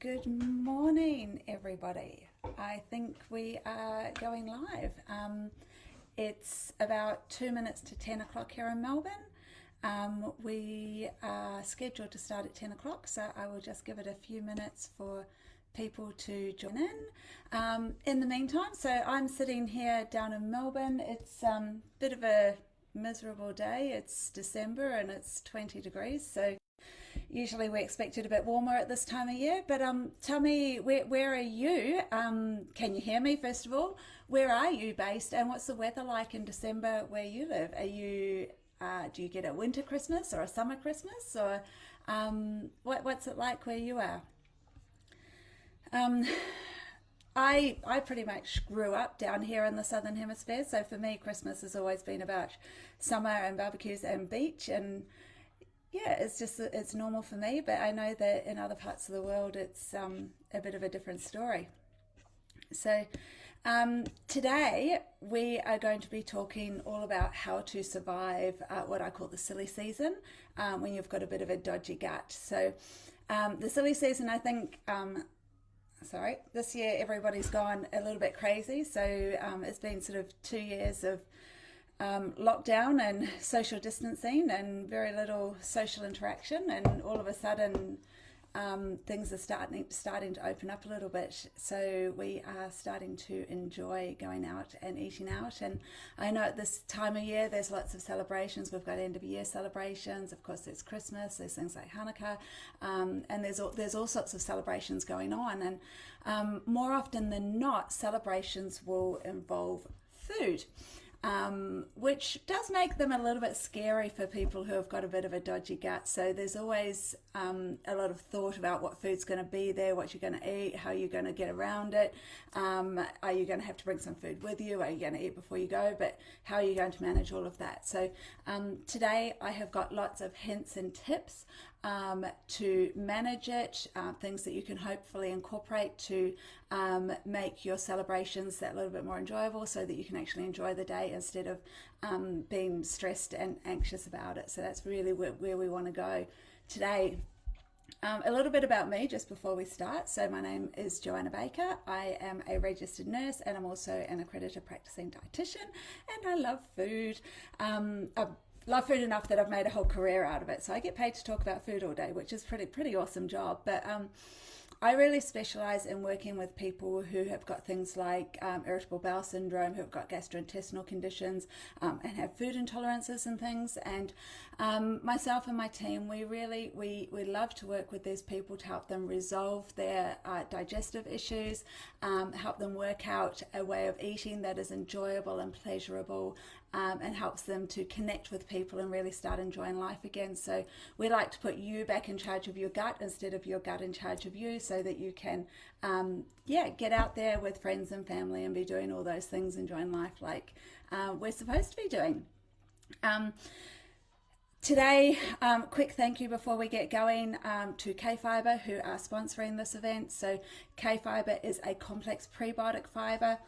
Good morning, everybody. I think we are going live. It's about 2 minutes to 10 o'clock here in Melbourne. We are scheduled to start at 10 o'clock, so I will just give it a few minutes for people to join in the meantime. So I'm sitting here down in Melbourne. It's a bit of a miserable day. It's December and it's 20 degrees, so usually we expect it a bit warmer at this time of year, but tell me, where are you? Can you hear me, first of all? Where are you based, and what's the weather like in December where you live? Are you, do you get a winter Christmas or a summer Christmas, or what's it like where you are? Um, I pretty much grew up down here in the Southern Hemisphere, so for me, Christmas has always been about summer and barbecues and beach, and yeah, it's normal for me, but I know that in other parts of the world it's a bit of a different story. So today we are going to be talking all about how to survive what I call the silly season, when you've got a bit of a dodgy gut. So the silly season, I think, this year everybody's gone a little bit crazy. So it's been sort of 2 years of lockdown and social distancing and very little social interaction, and all of a sudden things are starting to open up a little bit, so we are starting to enjoy going out and eating out. And I know at this time of year there's lots of celebrations. We've got end of year celebrations, of course there's Christmas, there's things like Hanukkah, and there's all sorts of celebrations going on, and more often than not celebrations will involve food, which does make them a little bit scary for people who have got a bit of a dodgy gut. So there's always a lot of thought about what food's going to be there, what you're going to eat, how you're going to get around it. Are you going to have to bring some food with you? Are you going to eat before you go? But how are you going to manage all of that? So today I have got lots of hints and tips to manage it, things that you can hopefully incorporate to make your celebrations that little bit more enjoyable, so that you can actually enjoy the day instead of being stressed and anxious about it. So that's really where we want to go today. A little bit about me just before we start. So my name is Joanna Baker. I am a registered nurse, and I'm also an accredited practicing dietitian, and I love food. I love food enough that I've made a whole career out of it. So I get paid to talk about food all day, which is pretty awesome job. But I really specialize in working with people who have got things like irritable bowel syndrome, who have got gastrointestinal conditions, and have food intolerances and things. And myself and my team, we love to work with these people to help them resolve their digestive issues, help them work out a way of eating that is enjoyable and pleasurable, and helps them to connect with people and really start enjoying life again. So we like to put you back in charge of your gut instead of your gut in charge of you, so that you can get out there with friends and family and be doing all those things, enjoying life like we're supposed to be doing. Today, quick thank you before we get going to Kfibre, who are sponsoring this event. So Kfibre is a complex prebiotic fibre.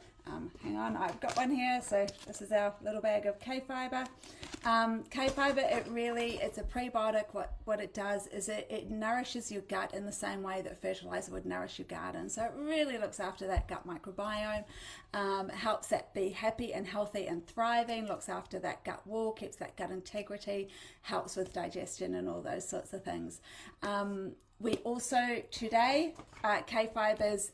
Hang on, I've got one here. So this is our little bag of Kfibre. Kfibre, it's a prebiotic. What it does is it nourishes your gut in the same way that fertilizer would nourish your garden. So it really looks after that gut microbiome, helps that be happy and healthy and thriving, looks after that gut wall, keeps that gut integrity, helps with digestion and all those sorts of things. We also today, Kfibre's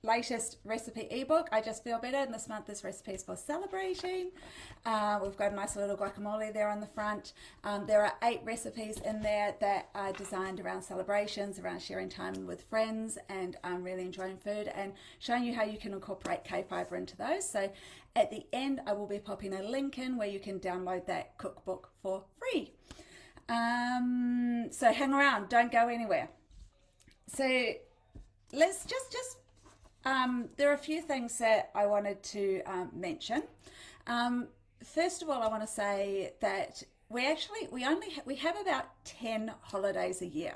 latest recipe ebook, I Just Feel Better, and this month this recipe is for celebrating. We've got a nice little guacamole there on the front. There are 8 recipes in there that are designed around celebrations, around sharing time with friends, and really enjoying food, and showing you how you can incorporate Kfibre into those. So at the end I will be popping a link in where you can download that cookbook for free. So hang around, don't go anywhere. So let's just there are a few things that I wanted to mention. First of all, I want to say that we have about 10 holidays a year,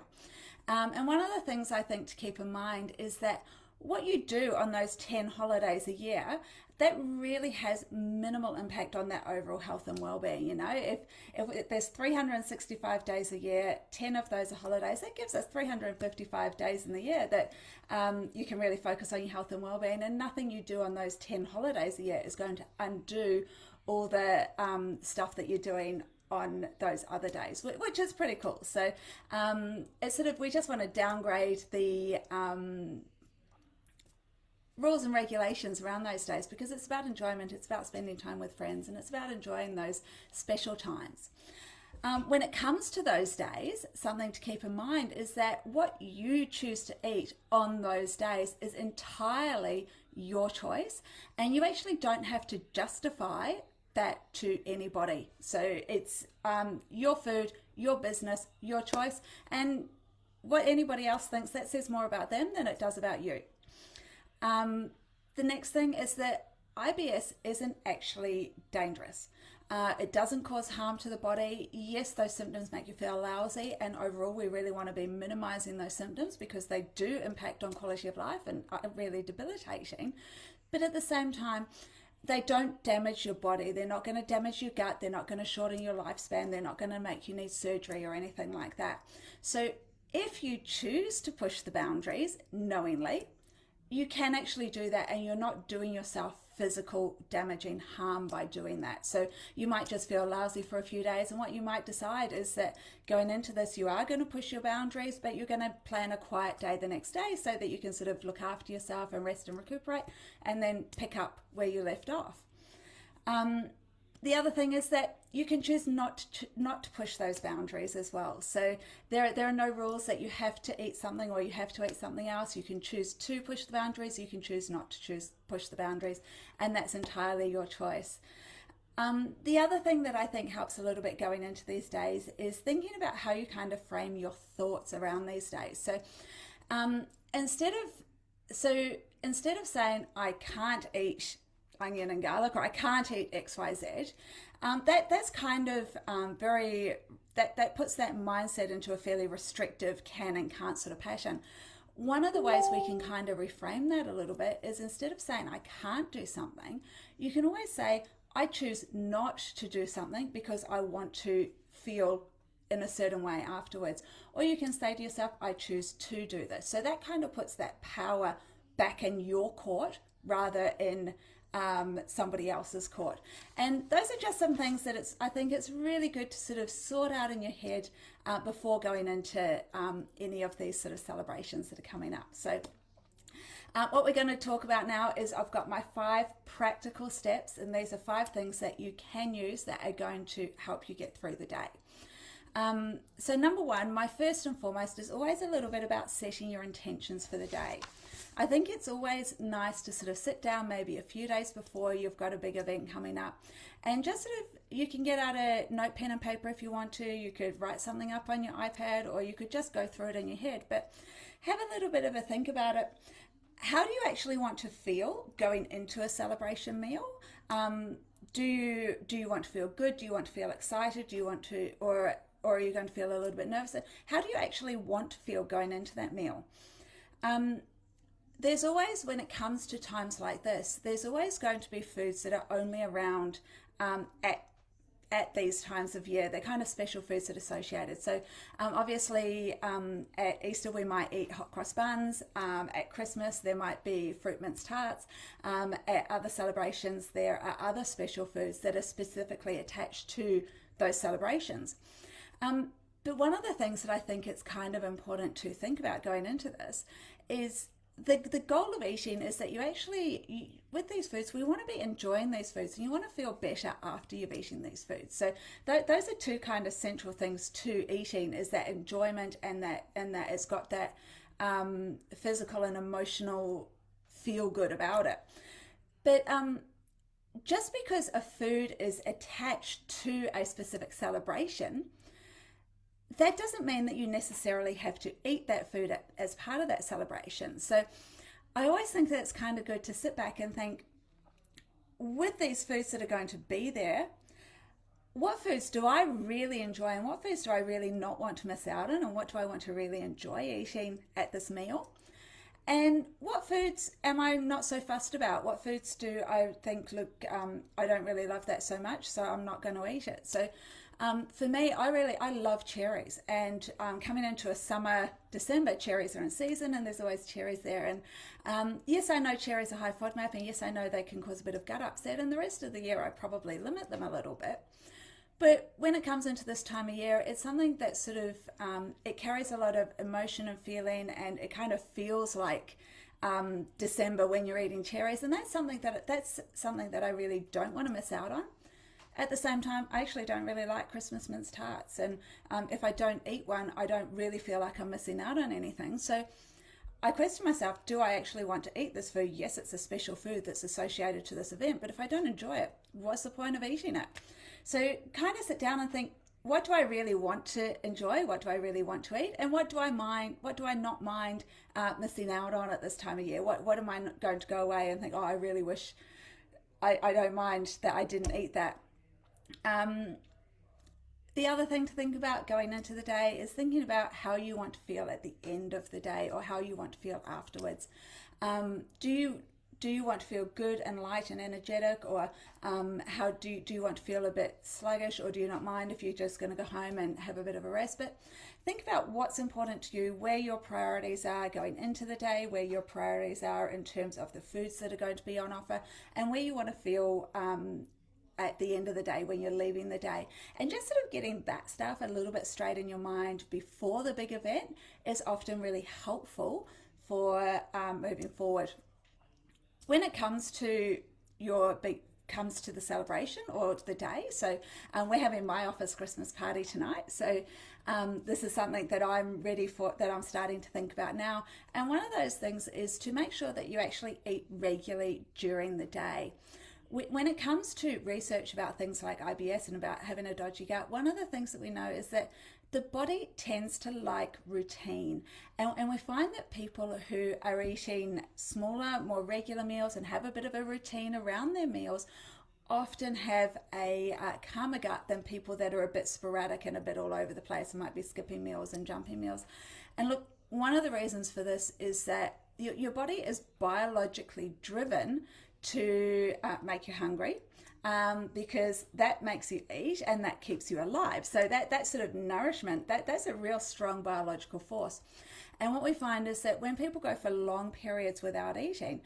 and one of the things I think to keep in mind is that what you do on those 10 holidays a year, that really has minimal impact on that overall health and well-being. You know, if there's 365 days a year, 10 of those are holidays, that gives us 355 days in the year that you can really focus on your health and well-being, and nothing you do on those 10 holidays a year is going to undo all the stuff that you're doing on those other days, which is pretty cool. So it's sort of, we just want to downgrade the rules and regulations around those days, because it's about enjoyment, it's about spending time with friends, and it's about enjoying those special times. When it comes to those days, something to keep in mind is that what you choose to eat on those days is entirely your choice, and you actually don't have to justify that to anybody. So it's your food, your business, your choice, and what anybody else thinks, that says more about them than it does about you. The next thing is that IBS isn't actually dangerous. It doesn't cause harm to the body. Yes, those symptoms make you feel lousy, and overall we really want to be minimizing those symptoms because they do impact on quality of life and are really debilitating. But at the same time, they don't damage your body. They're not going to damage your gut. They're not going to shorten your lifespan. They're not going to make you need surgery or anything like that. So if you choose to push the boundaries knowingly, you can actually do that, and you're not doing yourself physical damaging harm by doing that. So you might just feel lousy for a few days, and what you might decide is that going into this, you are going to push your boundaries, but you're going to plan a quiet day the next day so that you can sort of look after yourself and rest and recuperate, and then pick up where you left off. The other thing is that you can choose not to push those boundaries as well. So there are no rules that you have to eat something or you have to eat something else. You can choose to push the boundaries. You can choose not to push the boundaries, and that's entirely your choice. The other thing that I think helps a little bit going into these days is thinking about how you kind of frame your thoughts around these days. So instead of saying I can't eat onion and garlic, or I can't eat XYZ, that's kind of that puts that mindset into a fairly restrictive can and can't sort of pattern. One of the ways we can kind of reframe that a little bit is, instead of saying I can't do something, you can always say I choose not to do something because I want to feel in a certain way afterwards. Or you can say to yourself, I choose to do this. So that kind of puts that power back in your court rather in somebody else's court. And those are just some things that I think it's really good to sort of sort out in your head before going into any of these sort of celebrations that are coming up. So what we're going to talk about now is, I've got my 5 practical steps, and these are 5 things that you can use that are going to help you get through the day. So number 1, my first and foremost, is always a little bit about setting your intentions for the day. I think it's always nice to sort of sit down maybe a few days before you've got a big event coming up, and just sort of, you can get out a note, pen and paper if you want to. You could write something up on your iPad, or you could just go through it in your head, but have a little bit of a think about it. How do you actually want to feel going into a celebration meal? Do you want to feel good? Do you want to feel excited? Do you want to, or are you going to feel a little bit nervous? How do you actually want to feel going into that meal? There's always, when it comes to times like this, there's always going to be foods that are only around at these times of year. They're kind of special foods that are associated. So obviously at Easter we might eat hot cross buns. At Christmas there might be fruit mince tarts. At other celebrations there are other special foods that are specifically attached to those celebrations. But one of the things that I think it's kind of important to think about going into this is the goal of eating is that with these foods, we want to be enjoying these foods, and you want to feel better after you've eaten these foods. So those are 2 kind of central things to eating, is that enjoyment and that it's got that physical and emotional feel good about it. But just because a food is attached to a specific celebration, that doesn't mean that you necessarily have to eat that food as part of that celebration. So I always think that it's kind of good to sit back and think, with these foods that are going to be there, what foods do I really enjoy, and what foods do I really not want to miss out on, and what do I want to really enjoy eating at this meal? And what foods am I not so fussed about? What foods do I think, look, I don't really love that so much, so I'm not going to eat it. So for me, I love cherries, and coming into a summer, December, cherries are in season, and there's always cherries there. And yes, I know cherries are high FODMAP, and yes, I know they can cause a bit of gut upset. And the rest of the year, I probably limit them a little bit. But when it comes into this time of year, it's something that sort of it carries a lot of emotion and feeling, and it kind of feels like December when you're eating cherries, and that's something that I really don't want to miss out on. At the same time, I actually don't really like Christmas mince tarts, and if I don't eat one, I don't really feel like I'm missing out on anything. So I question myself, do I actually want to eat this food? Yes, it's a special food that's associated to this event, but if I don't enjoy it, what's the point of eating it? So kind of sit down and think, what do I really want to enjoy? What do I really want to eat? And what do I mind? What do I not mind missing out on at this time of year? What am I going to go away and think, oh, I really wish I don't mind that I didn't eat that. The other thing to think about going into the day is thinking about how you want to feel at the end of the day, or how you want to feel afterwards. Do you want to feel good and light and energetic, or how do you want to feel a bit sluggish, or do you not mind if you're just going to go home and have a bit of a rest? But think about what's important to you, where your priorities are going into the day, where your priorities are in terms of the foods that are going to be on offer, and where you want to feel at the end of the day when you're leaving the day. And just sort of getting that stuff a little bit straight in your mind before the big event is often really helpful for moving forward. When it comes to the celebration or the day, so we're having my office Christmas party tonight, so this is something that I'm ready for, that I'm starting to think about now. And one of those things is to make sure that you actually eat regularly during the day. When it comes to research about things like IBS and about having a dodgy gut, one of the things that we know is that the body tends to like routine. And we find that people who are eating smaller, more regular meals and have a bit of a routine around their meals often have a calmer gut than people that are a bit sporadic and a bit all over the place and might be skipping meals and jumping meals. And look, one of the reasons for this is that your body is biologically driven to make you hungry, because that makes you eat and that keeps you alive. So that sort of nourishment, that's a real strong biological force. And what we find is that when people go for long periods without eating,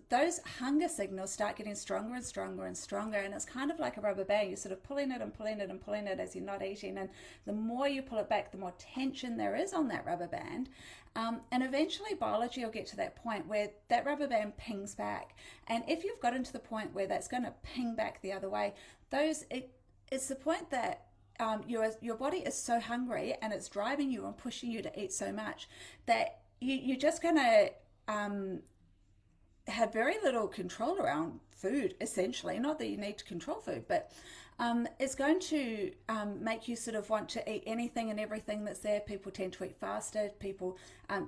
those hunger signals start getting stronger and stronger and stronger. And it's kind of like a rubber band. You're sort of pulling it and pulling it and pulling it as you're not eating. And the more you pull it back, the more tension there is on that rubber band. And eventually biology will get to that point where that rubber band pings back. And if you've gotten to the point where that's going to ping back the other way, it's the point that your body is so hungry and it's driving you and pushing you to eat so much that you're just going to have very little control around food, essentially. Not that you need to control food, but it's going to make you sort of want to eat anything and everything that's there. People tend to eat faster. People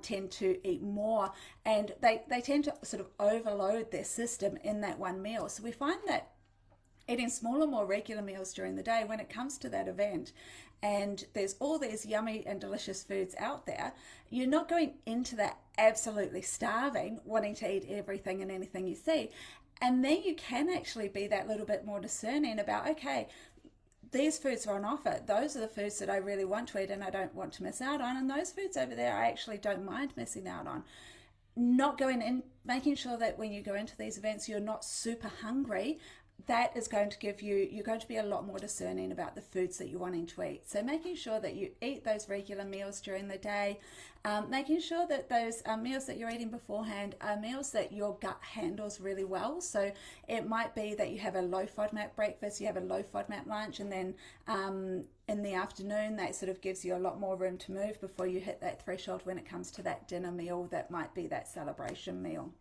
tend to eat more, and they tend to sort of overload their system in that one meal. So we find that eating smaller, more regular meals during the day, when it comes to that event and there's all these yummy and delicious foods out there, you're not going into that absolutely starving, wanting to eat everything and anything you see. And then you can actually be that little bit more discerning about, okay, these foods are on offer. Those are the foods that I really want to eat and I don't want to miss out on. And those foods over there, I actually don't mind missing out on. Not going in, making sure that when you go into these events, you're not super hungry. That is going to you're going to be a lot more discerning about the foods that you're wanting to eat. So making sure that you eat those regular meals during the day, making sure that those meals that you're eating beforehand are meals that your gut handles really well. So it might be that you have a low FODMAP breakfast, you have a low FODMAP lunch, and then in the afternoon that sort of gives you a lot more room to move before you hit that threshold when it comes to that dinner meal that might be that celebration meal.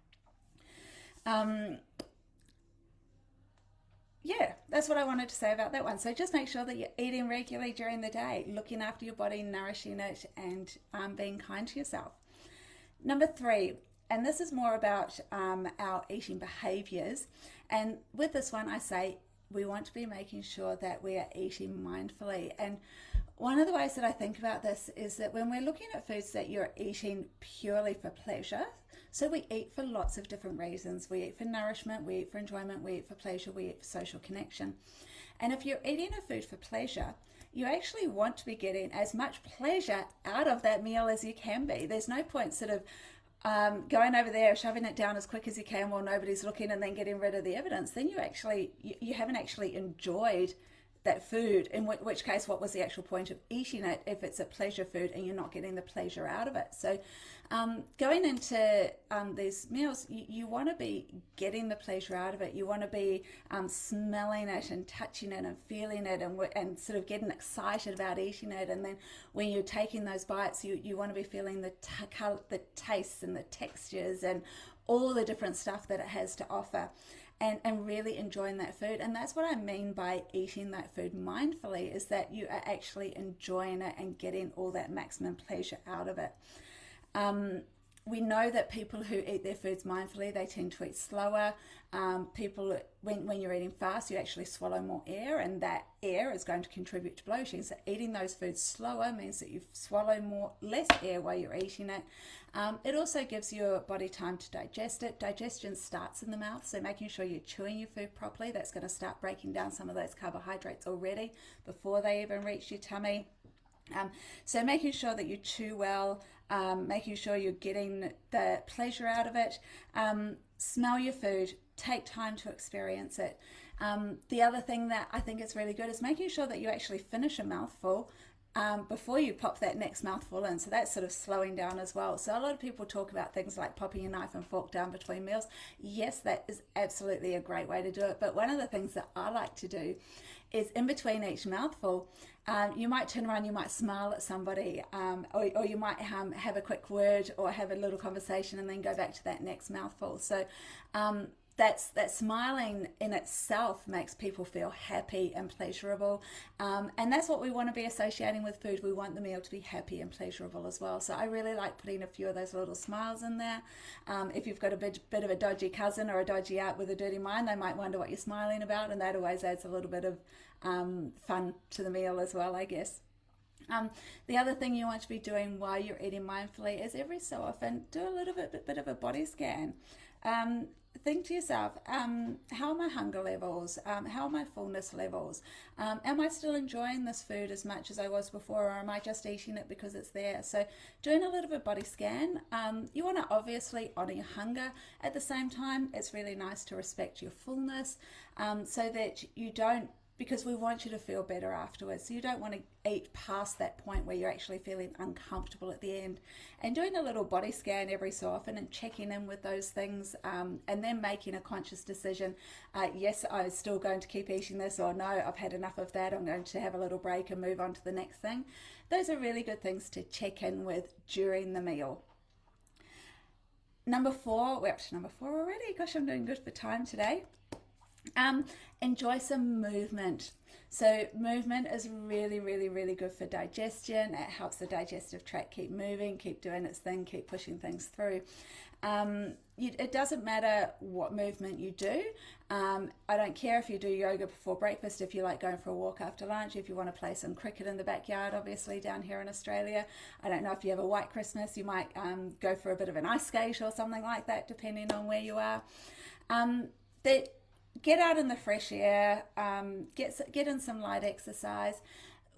Yeah, that's what I wanted to say about that one. So just make sure that you're eating regularly during the day, looking after your body, nourishing it, and being kind to yourself. Number 3, and this is more about our eating behaviors. And with this one, I say we want to be making sure that we are eating mindfully. And One of the ways that I think about this is that when we're looking at foods that you're eating purely for pleasure, so we eat for lots of different reasons. We eat for nourishment, we eat for enjoyment, we eat for pleasure, we eat for social connection. And if you're eating a food for pleasure, you actually want to be getting as much pleasure out of that meal as you can be. There's no point sort of going over there, shoving it down as quick as you can while nobody's looking and then getting rid of the evidence. Then you haven't actually enjoyed that food, in which case what was the actual point of eating it if it's a pleasure food and you're not getting the pleasure out of it. So going into these meals, you want to be getting the pleasure out of it. You want to be smelling it and touching it and feeling it and sort of getting excited about eating it. And then when you're taking those bites, you want to be feeling the tastes and the textures and all the different stuff that it has to offer. And really enjoying that food. And that's what I mean by eating that food mindfully, is that you are actually enjoying it and getting all that maximum pleasure out of it. We know that people who eat their foods mindfully, they tend to eat slower. When you're eating fast, you actually swallow more air, and that air is going to contribute to bloating. So eating those foods slower means that you swallow less air while you're eating it. It also gives your body time to digest it. Digestion starts in the mouth, so making sure you're chewing your food properly, that's going to start breaking down some of those carbohydrates already before they even reach your tummy. So making sure that you chew well, making sure you're getting the pleasure out of it. Smell your food, take time to experience it. The other thing that I think is really good is making sure that you actually finish a mouthful before you pop that next mouthful in. So that's sort of slowing down as well. So a lot of people talk about things like popping your knife and fork down between meals. Yes, that is absolutely a great way to do it. But one of the things that I like to do is in between each mouthful, you might turn around, you might smile at somebody, or you might have a quick word or have a little conversation and then go back to that next mouthful. So that smiling in itself makes people feel happy and pleasurable, and that's what we want to be associating with food. We want the meal to be happy and pleasurable as well. So I really like putting a few of those little smiles in there. If you've got a bit of a dodgy cousin or a dodgy aunt with a dirty mind, they might wonder what you're smiling about, and that always adds a little bit of fun to the meal as well, I guess. The other thing you want to be doing while you're eating mindfully is every so often do a little bit of a body scan. Think to yourself, how are my hunger levels? How are my fullness levels? Am I still enjoying this food as much as I was before, or am I just eating it because it's there? So doing a little bit of body scan. You want to obviously honor your hunger. At the same time, it's really nice to respect your fullness, so that you don't, because we want you to feel better afterwards. So you don't want to eat past that point where you're actually feeling uncomfortable at the end. And doing a little body scan every so often and checking in with those things, and then making a conscious decision. Yes, I'm still going to keep eating this, or no, I've had enough of that. I'm going to have a little break and move on to the next thing. Those are really good things to check in with during the meal. Number 4, we're up to number 4 already. Gosh, I'm doing good for time today. Enjoy some movement. So movement is really, really, really good for digestion. It helps the digestive tract keep moving, keep doing its thing, keep pushing things through. It doesn't matter what movement you do. I don't care if you do yoga before breakfast, if you like going for a walk after lunch, if you want to play some cricket in the backyard, obviously down here in Australia. I don't know if you have a white Christmas, you might go for a bit of an ice skate or something like that, depending on where you are. Get out in the fresh air, get in some light exercise.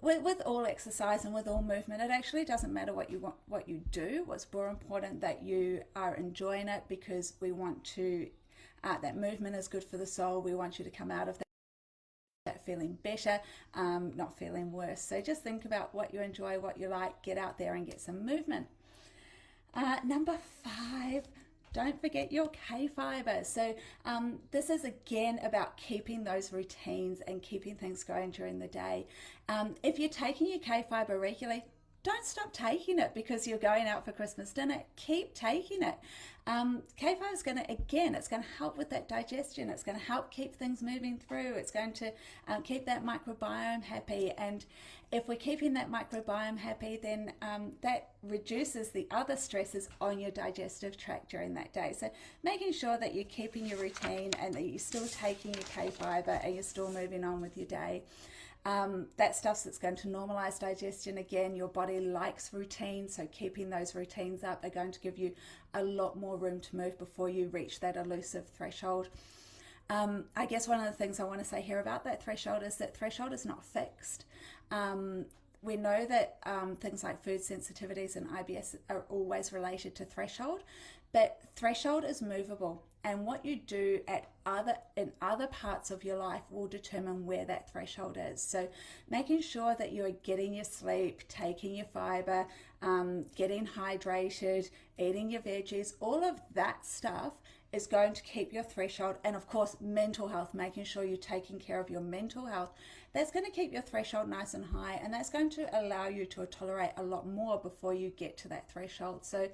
With all exercise and with all movement, it actually doesn't matter what you do. What's more important that you are enjoying it, because we want to, that movement is good for the soul. We want you to come out of that feeling better, not feeling worse. So just think about what you enjoy, what you like, get out there and get some movement. Number 5, don't forget your Kfibre. So this is again about keeping those routines and keeping things going during the day. If you're taking your Kfibre regularly, don't stop taking it because you're going out for Christmas dinner. Keep taking it. Kfibre is going to, again, it's going to help with that digestion. It's going to help keep things moving through. It's going to keep that microbiome happy. And if we're keeping that microbiome happy, then that reduces the other stresses on your digestive tract during that day. So making sure that you're keeping your routine and that you're still taking your Kfibre and you're still moving on with your day. That stuff that's going to normalize digestion. Again, your body likes routine, so keeping those routines up are going to give you a lot more room to move before you reach that elusive threshold. I guess one of the things I want to say here about that threshold is that threshold is not fixed. We know that things like food sensitivities and IBS are always related to threshold, but threshold is movable, and what you do in other parts of your life will determine where that threshold is. So making sure that you are getting your sleep, taking your fiber, getting hydrated, eating your veggies, all of that stuff is going to keep your threshold. And of course, mental health, making sure you're taking care of your mental health, that's going to keep your threshold nice and high, and that's going to allow you to tolerate a lot more before you get to that threshold. So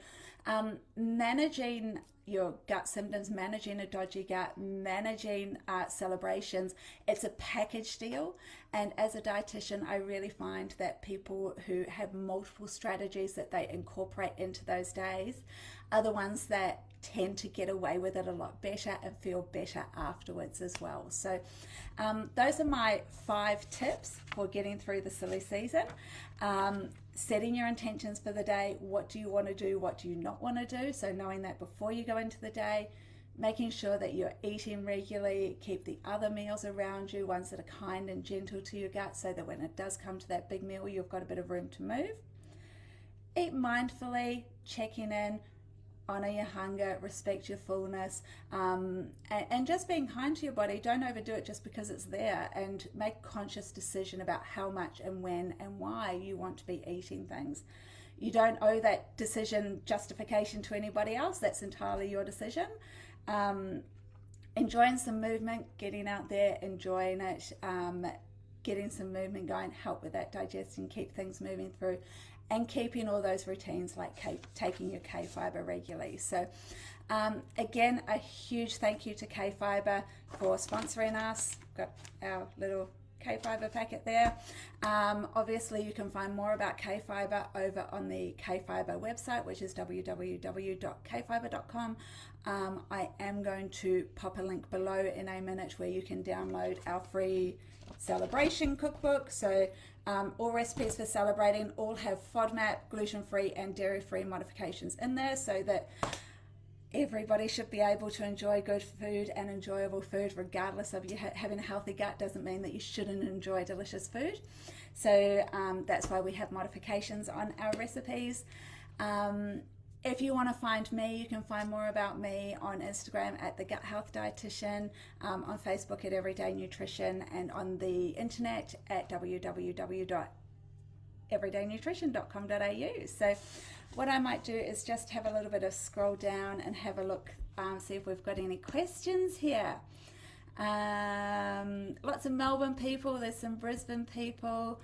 managing your gut symptoms, managing a dodgy gut, managing celebrations, it's a package deal. And as a dietitian, I really find that people who have multiple strategies that they incorporate into those days are the ones that tend to get away with it a lot better and feel better afterwards as well. So those are my 5 tips for getting through the silly season. Setting your intentions for the day. What do you want to do? What do you not want to do? So knowing that before you go into the day, making sure that you're eating regularly, keep the other meals around you, ones that are kind and gentle to your gut, so that when it does come to that big meal, you've got a bit of room to move. Eat mindfully, checking in, honor your hunger, respect your fullness, and just being kind to your body. Don't overdo it just because it's there, and make a conscious decision about how much and when and why you want to be eating things. You don't owe that decision justification to anybody else. That's entirely your decision. Enjoying some movement, getting out there, enjoying it, getting some movement going, help with that digestion, keep things moving through, and keeping all those routines like taking your Kfibre regularly. So again, a huge thank you to Kfibre for sponsoring us. Got our little Kfibre packet there. Obviously, you can find more about Kfibre over on the Kfibre website, which is www.kfibre.com. I am going to pop a link below in a minute where you can download our free celebration cookbook. So all recipes for celebrating all have FODMAP, gluten-free and dairy-free modifications in there, so that everybody should be able to enjoy good food and enjoyable food regardless of you having a healthy gut. Doesn't mean that you shouldn't enjoy delicious food. So that's why we have modifications on our recipes. If you want to find me, you can find more about me on Instagram at The Gut Health Dietitian, on Facebook at Everyday Nutrition, and on the internet at www.everydaynutrition.com.au. So what I might do is just have a little bit of scroll down and have a look, see if we've got any questions here. Lots of Melbourne people, there's some Brisbane people,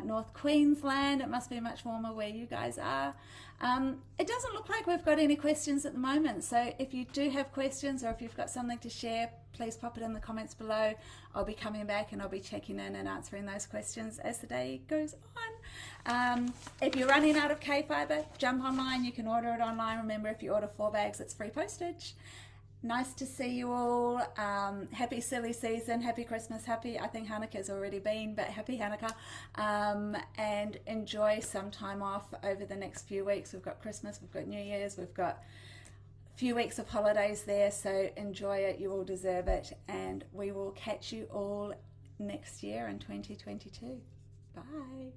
North Queensland, it must be much warmer where you guys are. It doesn't look like we've got any questions at the moment, so if you do have questions or if you've got something to share, please pop it in the comments below. I'll be coming back and I'll be checking in and answering those questions as the day goes on. If you're running out of Kfibre, jump online, you can order it online. Remember, if you order 4 bags, it's free postage. Nice to see you all. Happy silly season, happy Christmas, I think Hanukkah's already been, but happy Hanukkah. And enjoy some time off over the next few weeks. We've got Christmas, we've got New Year's, we've got a few weeks of holidays there, so enjoy it, you all deserve it, and we will catch you all next year in 2022. Bye.